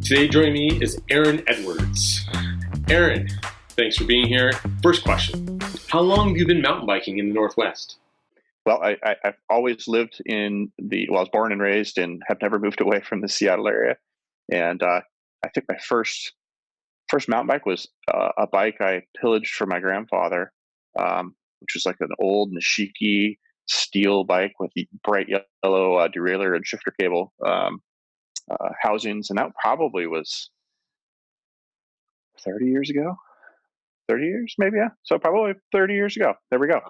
Today joining me is Aaron Edwards. Aaron, thanks for being here. First question, how long have you been mountain biking in the Northwest? Well, I've always lived I was born and raised and have never moved away from the Seattle area. And I think my first mountain bike was a bike I pillaged from my grandfather, which was like an old Nishiki steel bike with the bright yellow derailleur and shifter cable housings. And that probably was 30 years ago. 30 years, maybe, yeah. So probably 30 years ago. There we go.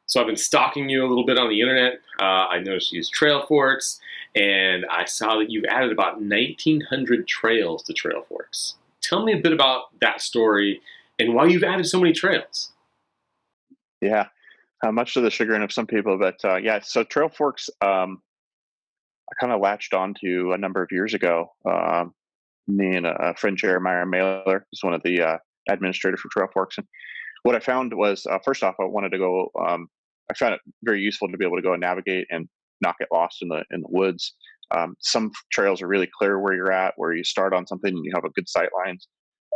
So I've been stalking you a little bit on the internet. I noticed you use Trailforks, and I saw that you've added about 1,900 trails to Trailforks. Tell me a bit about that story and why you've added so many trails. Yeah. Much to the chagrin of some people, but yeah. So Trailforks, I kind of latched onto a number of years ago. Me and a friend, Jeremiah Mailer, who's one of the administrators for Trailforks. And what I found was, first off, I wanted to go. I found it very useful to be able to go and navigate and not get lost in the woods. Some trails are really clear where you're at, where you start on something and you have a good sight lines.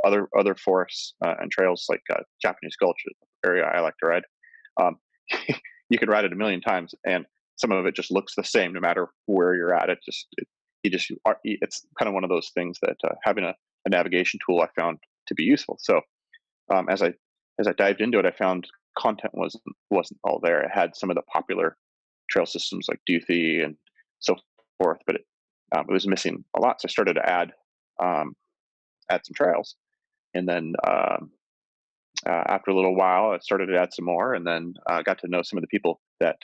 Other forests and trails like Japanese Gulch, area I like to ride. Um, you could ride it a million times, and some of it just looks the same no matter where you're at. It's kind of one of those things that having a navigation tool I found to be useful. So as I dived into it, I found content wasn't all there. It had some of the popular trail systems like Duthie and so forth, but it was missing a lot. So I started to um, add some trails, and then after a little while, I started to add some more, and then got to know some of the people that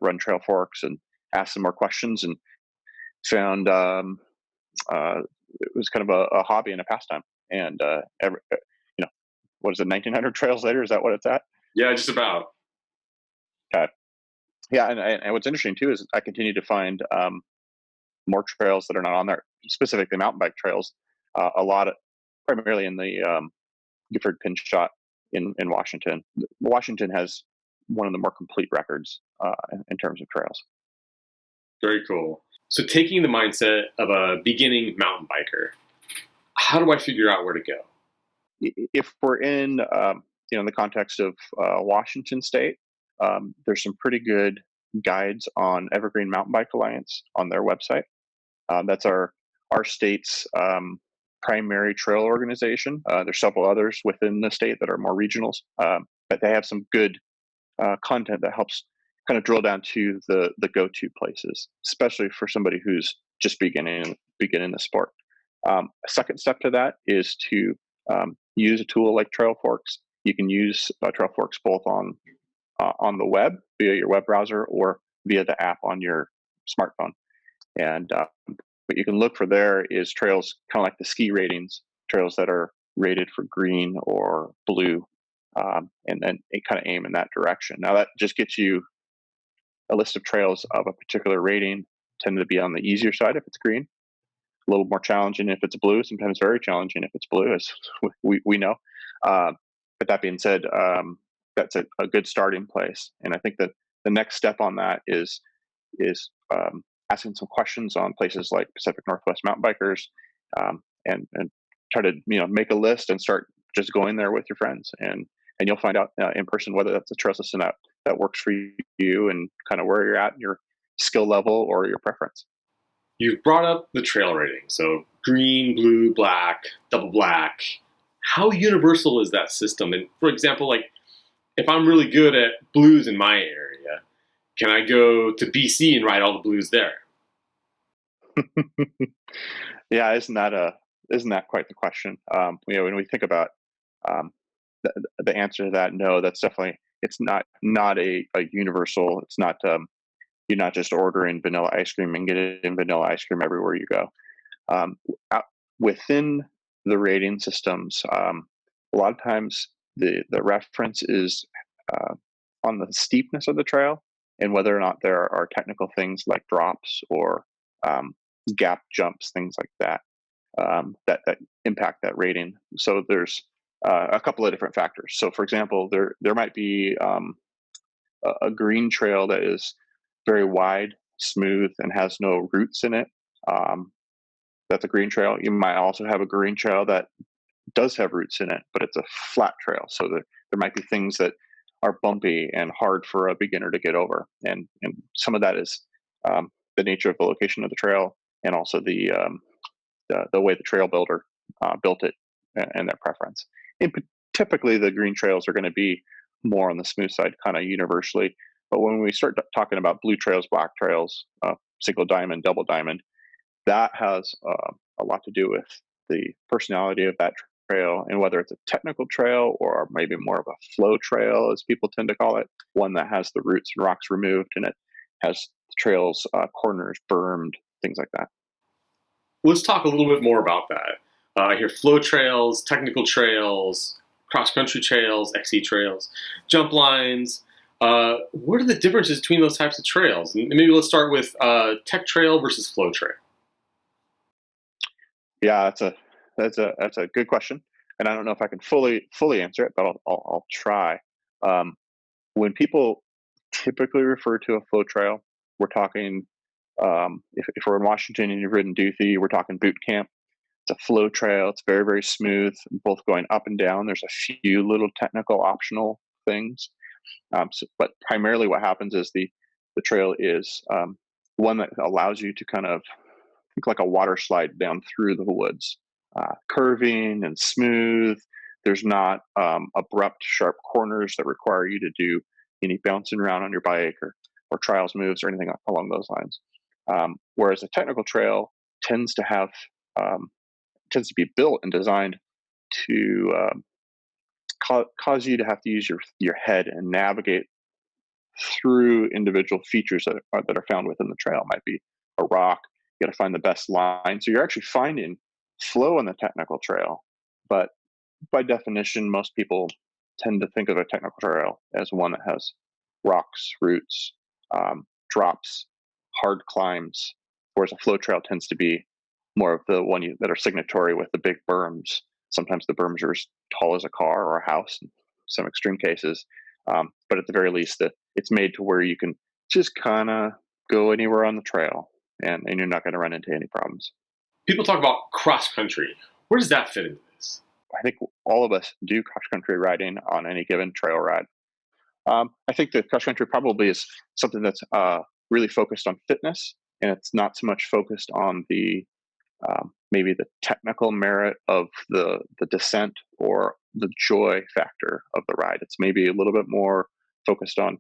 run Trailforks and asked some more questions, and found it was kind of a hobby and a pastime. And what is it, 1,900 trails later? Is that what it's at? Yeah, just about. Okay. Yeah, and what's interesting too is I continue to find more trails that are not on there, specifically mountain bike trails. A lot of primarily in the Gifford Pinchot in Washington. Washington has one of the more complete records in terms of trails. Very cool. So taking the mindset of a beginning mountain biker, how do I figure out where to go? If we're in the context of Washington State, there's some pretty good guides on Evergreen Mountain Bike Alliance on their website. That's our state's primary trail organization. There's several others within the state that are more regionals, but they have some good content that helps kind of drill down to the go-to places, especially for somebody who's just beginning the sport. A second step to that is to use a tool like Trailforks. You can use Trailforks both on the web via your web browser or via the app on your smartphone. And what you can look for there is trails kind of like the ski ratings, trails that are rated for green or blue, and then kind of aim in that direction. Now that just gets you a list of trails of a particular rating, tend to be on the easier side if it's green, a little more challenging if it's blue, sometimes very challenging if it's blue, as we know. But that being said, that's a good starting place. And I think that the next step on that is asking some questions on places like Pacific Northwest Mountain Bikers, and try to make a list and start just going there with your friends, and you'll find out in person whether that's a trail system that works for you and kind of where you're at in your skill level or your preference. You've brought up the trail rating, so green, blue, black, double black. How universal is that system? And for example, like if I'm really good at blues in my area, can I go to BC and ride all the blues there? Yeah, isn't that quite the question? When we think about um, the answer to that, no, that's definitely it's not a universal. It's not you're not just ordering vanilla ice cream and getting vanilla ice cream everywhere you go. Um, out, Within the rating systems, a lot of times the reference is uh, on the steepness of the trail and whether or not there are technical things like drops or um, gap jumps, things like that, that impact that rating. So there's a couple of different factors. So, for example, there might be a green trail that is very wide, smooth, and has no roots in it. Um, That's a green trail. You might also have a green trail that does have roots in it, but it's a flat trail. So there might be things that are bumpy and hard for a beginner to get over. And some of that is the nature of the location of the trail, and also the way the trail builder built it, and their preference. And typically, the green trails are going to be more on the smooth side, kind of universally. But when we start talking about blue trails, black trails, single diamond, double diamond, that has a lot to do with the personality of that trail, and whether it's a technical trail or maybe more of a flow trail, as people tend to call it, one that has the roots and rocks removed, and it has trails, corners, bermed, things like that. Let's talk a little bit more about that. I hear flow trails, technical trails, cross country trails, XC trails, jump lines. What are the differences between those types of trails? And maybe let's start with tech trail versus flow trail. Yeah, that's a good question, and I don't know if I can fully answer it, but I'll try. Um, when people typically refer to a flow trail, we're talking, if we're in Washington and you've ridden Duthie, we're talking boot camp. It's a flow trail. It's very, very smooth, both going up and down. There's a few little technical optional things, but primarily what happens is the trail is one that allows you to kind of think like a water slide down through the woods, curving and smooth. There's not abrupt, sharp corners that require you to do any bouncing around on your bike, or trials moves or anything along those lines. Whereas a technical trail tends to have tends to be built and designed to cause you to have to use your head and navigate through individual features that are found within the trail. It might be a rock. You got to find the best line. So you're actually finding flow in the technical trail, but by definition, most people tend to think of a technical trail as one that has rocks, roots, drops, hard climbs, whereas a flow trail tends to be more of the that are signatory with the big berms. Sometimes the berms are as tall as a car or a house in some extreme cases. But at the very least, that it's made to where you can just kind of go anywhere on the trail, and you're not going to run into any problems. People talk about cross country. Where does that fit into this? I think all of us do cross country riding on any given trail ride. I think the cross country probably is something that's really focused on fitness, and it's not so much focused on the maybe the technical merit of the descent or the joy factor of the ride. It's maybe a little bit more focused on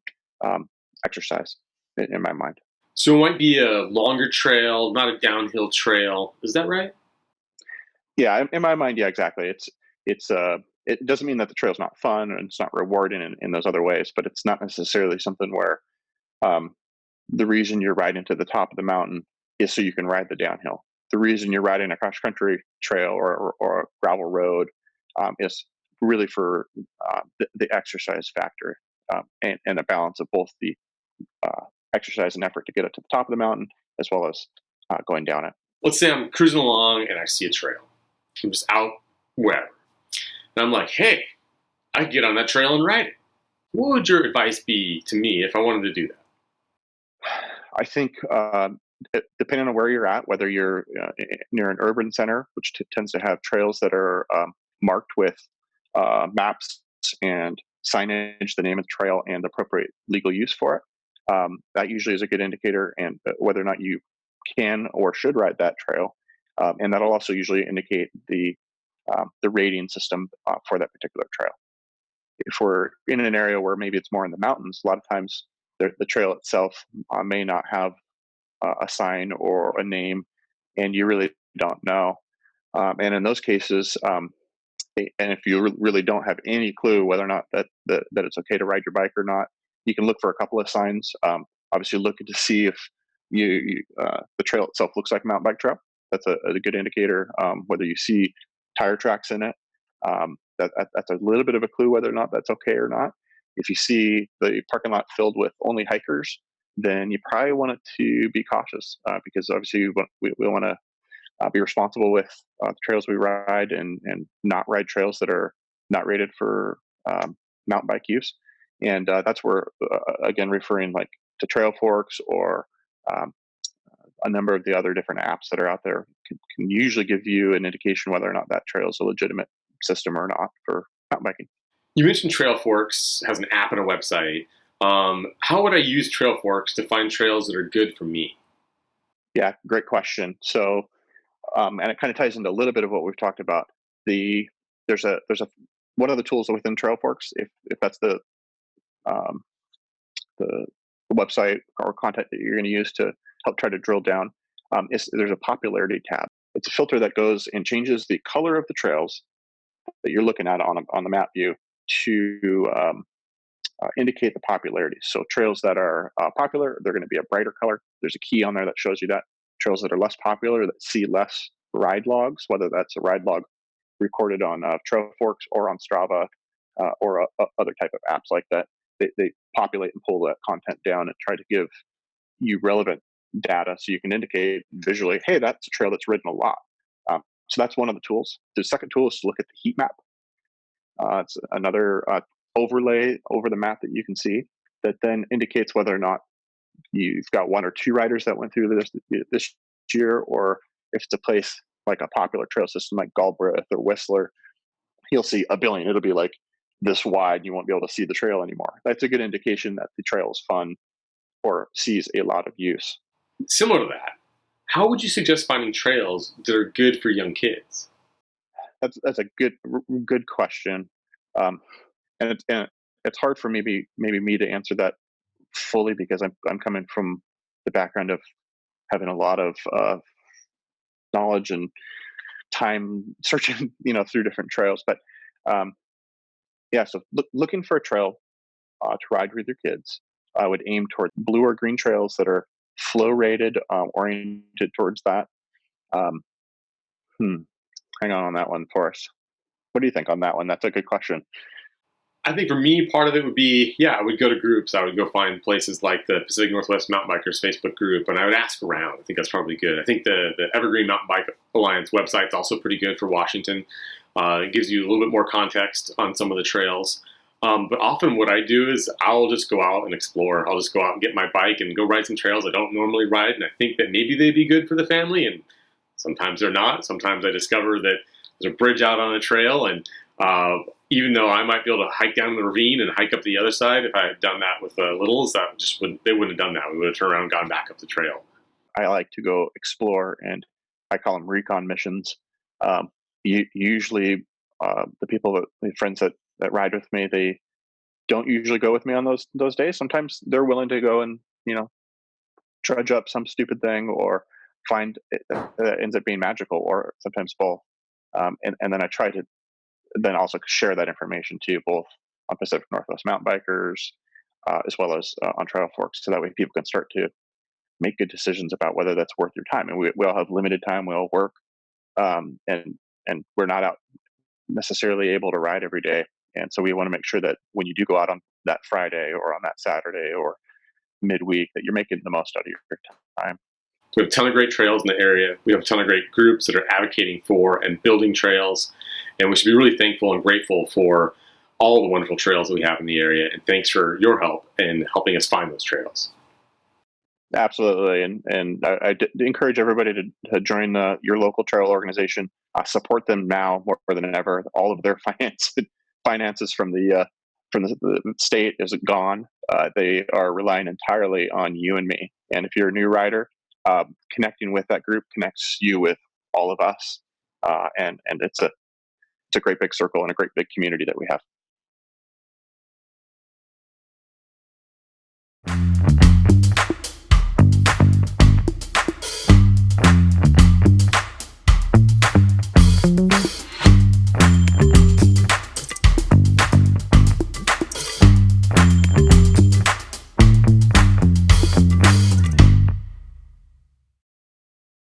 exercise in my mind. So it might be a longer trail, not a downhill trail. Is that right? Yeah, in my mind, yeah, exactly. It doesn't mean that the trail's not fun and it's not rewarding in those other ways, but it's not necessarily something where um, the reason you're riding to the top of the mountain is so you can ride the downhill. The reason you're riding a cross country trail or a gravel road is really for the exercise factor, and a balance of both the exercise and effort to get up to the top of the mountain, as well as going down it. Let's say I'm cruising along and I see a trail. I'm just out wherever. And I'm like, hey, I can get on that trail and ride it. What would your advice be to me if I wanted to do that? I think depending on where you're at, whether you're near an urban center, which tends to have trails that are marked with maps and signage, the name of the trail, and the appropriate legal use for it, that usually is a good indicator, and whether or not you can or should ride that trail. And that'll also usually indicate the rating system for that particular trail. If we're in an area where maybe it's more in the mountains, a lot of times the trail itself may not have a sign or a name, and you really don't know. And in those cases, and if you really don't have any clue whether or not that it's okay to ride your bike or not, you can look for a couple of signs. Obviously, look to see if the trail itself looks like a mountain bike trail. That's a good indicator. Whether you see tire tracks in it, that's a little bit of a clue whether or not that's okay or not. If you see the parking lot filled with only hikers, then you probably want to be cautious, because obviously we want to be responsible with the trails we ride, and not ride trails that are not rated for mountain bike use. And that's where, again, referring like to trail forks or a number of the other different apps that are out there can usually give you an indication whether or not that trail is a legitimate system or not for mountain biking. You mentioned Trailforks has an app and a website. How would I use Trailforks to find trails that are good for me? Yeah, great question. So, and it kind of ties into a little bit of what we've talked about. There's a one of the tools within Trailforks, if that's um, the website or content that you're going to use to help try to drill down, is there's a popularity tab. It's a filter that goes and changes the color of the trails that you're looking at on the map view to indicate the popularity. So trails that are popular, they're going to be a brighter color. There's a key on there that shows you that. Trails that are less popular, that see less ride logs, whether that's a ride log recorded on Trailforks or on Strava or other type of apps like that, they populate and pull that content down and try to give you relevant data so you can indicate visually, hey, that's a trail that's ridden a lot. So that's one of the tools. The second tool is to look at the heat map. It's another overlay over the map that you can see that then indicates whether or not you've got one or two riders that went through this year, or if it's a place like a popular trail system like Galbraith or Whistler, you'll see a billion. It'll be like this wide, and you won't be able to see the trail anymore. That's a good indication that the trail is fun or sees a lot of use. Similar to that, how would you suggest finding trails that are good for young kids? That's a good question, um, and it's hard for maybe me to answer that fully because I'm coming from the background of having a lot of knowledge and time searching, through different trails. But um, yeah, so looking for a trail to ride with your kids, I would aim toward blue or green trails that are flow rated, oriented towards that. Um, hmm, hang on that one for us. What do you think on that one? That's a good question. I think for me, part of it would be, yeah, I would go to groups. I would go find places like the Pacific Northwest Mountain Bikers Facebook group, and I would ask around. I think that's probably good. I think the Evergreen Mountain Bike Alliance website is also pretty good for Washington. It gives you a little bit more context on some of the trails. But often what I do is I'll just go out and explore. I'll just go out and get my bike and go ride some trails I don't normally ride, and I think that maybe they'd be good for the family, and sometimes they're not. Sometimes I discover that there's a bridge out on a trail, and even though I might be able to hike down the ravine and hike up the other side, if I had done that with the littles, they wouldn't have done that. We would have turned around and gone back up the trail. I like to go explore, and I call them recon missions. Usually, the friends that ride with me, they don't usually go with me on those days. Sometimes they're willing to go and trudge up some stupid thing or find it that ends up being magical, or sometimes both. And then I try to then also share that information to you both on Pacific Northwest Mountain Bikers as well as on Trailforks, so that way people can start to make good decisions about whether that's worth your time. And we all have limited time. We all work, and we're not out necessarily able to ride every day. And so we want to make sure that when you do go out on that Friday or on that Saturday or midweek, that you're making the most out of your time. We have a ton of great trails in the area. We have a ton of great groups that are advocating for and building trails. And we should be really thankful and grateful for all the wonderful trails that we have in the area. And thanks for your help in helping us find those trails. Absolutely. And I encourage everybody to join your local trail organization. Support them now more than ever. All of their finances from the state is gone. They are relying entirely on you and me. And if you're a new rider, connecting with that group connects you with all of us. And it's a great big circle and a great big community that we have.